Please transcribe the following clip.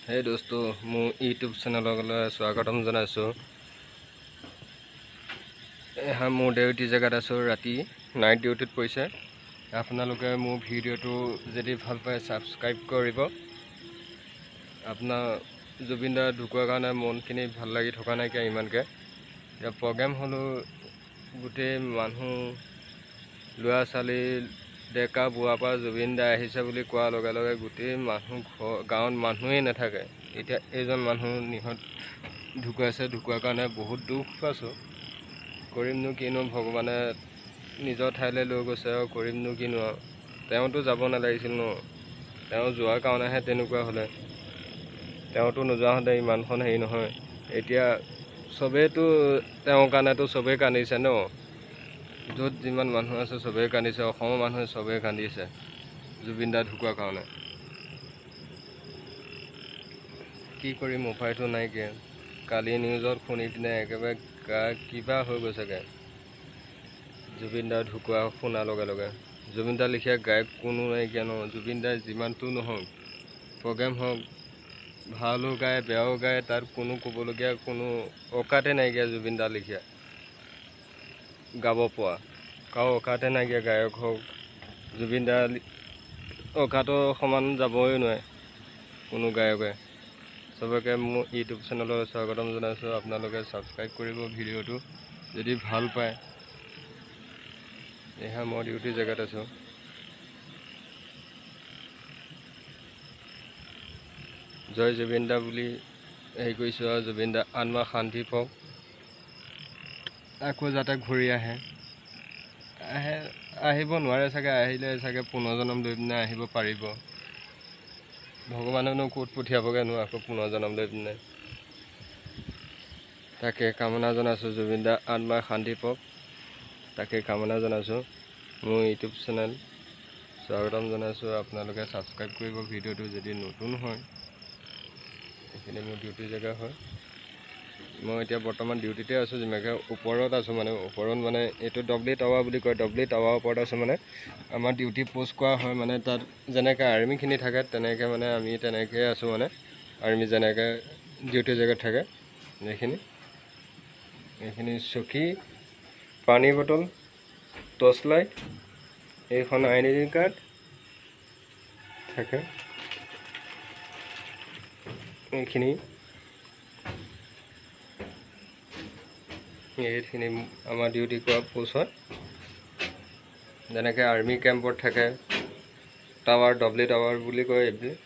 हे दोस्तों मो YouTube channel स्वागतम जानाइছো यहाँ मोर डिउटी जगत आছো राति नाइट डिउटीत पइसे आपनालोके मोर भिडिओটো जदि ভাল पाए সাবস্ক্রাইব কৰিব आपना जुबिन दा ढुकुৱাৰ কাৰণে মনখিনি ভাল লাগি থকা নাই কি ইমানকে या প্ৰগ্ৰাম হলো গুটে মানুহ লুৱা চালি डेका बुआ पर जुबिन दा আহিছে বুলি কোৱা লগে লগে গুটে মানুহ গাঁৱত মানুহে নাথাকে এতিয়া এজন মানুহ নিহত ঢুকুৱাৰ কাৰণে বহুত দুখ পাছো কৰিমনো কিনো ভগৱানে নিজৰ ঠাইলে লৈ গৈছে আৰু কৰিমনো কিনো তেওঁতো যাব নালাগিছিল ন তেওঁ যোৱাৰ কাৰণেহে তেনেকুৱা হলে তেওঁতো নোযোৱা হতে ইমানখন হেই নহয় এতিয়া সবেতো তেওঁৰ কাৰণেতো সবে কান্দিছে ন যত যিমান মানুহ আছে সবে কান্দিছে অসমৰ মানুহে সবে কান্দিছে जुबिन दा ঢুকুৱাৰ কাৰণে কি কৰিম উপায়টো নাই কি কালি নিউজত শুনি পিনে একেবাৰে কিবা হৈ গৈছে जुबिन दा ঢুকুৱা শুনা লগে লগে जुबिन दा লিখিয়া গায়ক কোনো নাই কেন जुबिन दा যিমানটো নহওক প্ৰগ্ৰাম হওক ভালো গায় বেয়াও গায় তাৰ কোনো ক'বলগীয়া কোনো অকাতে নাই কি जुबिन दा লিখিয়া গাব পোৱা কাও অকাতে নাই কি গায়ক হওক जुबिन दा অকাটো সমান যাবই নোৱাৰে কোনো গায়কে সবকে মোৰ ইউটিউব চেনেলৰ স্বাগতম জনাইছো আপোনালোকে সাবস্ক্ৰাইব কৰিব ভিডিওটো যদি ভাল পায় এহা মই ডিউটি জেগাত আছো জয় जुबिन दा বুলি এই কৈছো जुबिन दा আত্মা শান্তি পাওক আকৌ যাতে ঘূৰি আহিব নোৱাৰে চাগে আহিলে চাগে পুনৰ্জন্ম লৈ পিনে আহিব পাৰিব ভগৱানেনো ক'ত পঠিয়াবগে নো আকৌ পুনৰ্জন্ম লৈ পিনে তাকে কামনা জনাইছো जुबिन दा আত্মা শান্তি পাওক তাকে কামনা জনাইছো মোৰ ইউটিউব চেনেল স্বাগতম জনাইছো আপোনালোকে সাবস্ক্ৰাইব কৰিব ভিডিওটো যদি নতুন হয় এখানে মোৰ ডিউটি জায়গা হয় মই এতিয়া বৰ্তমান ডিউটিতে আছো জিমেকে ওপৰত আছো মানে ওপৰত মানে এটো ডব্লি টাৱাৰ বুলি কয় ডব্লি টাৱাৰ ওপৰত আছো মানে আমাৰ ডিউটি পোষ্ট কৰা হয় মানে তাত জেনেকা আৰ্মি খিনি থাকে তেনেকে মানে আমি তেনেকে আছো মানে আৰ্মি জেনেকা ডিউটি জায়গা থাকে এইখিনি চকী পানী বটল টৰ্চ লাইট এইখন আইডেন্টি কাৰ্ড থাকে এইখিনি আমাৰ ডিউটি কৰা পোষ্ট হয় যেনেকৈ আৰ্মি কেম্পত থাকে টাৱাৰ ডব্লি টাৱাৰ বুলি কয় এইবোৰ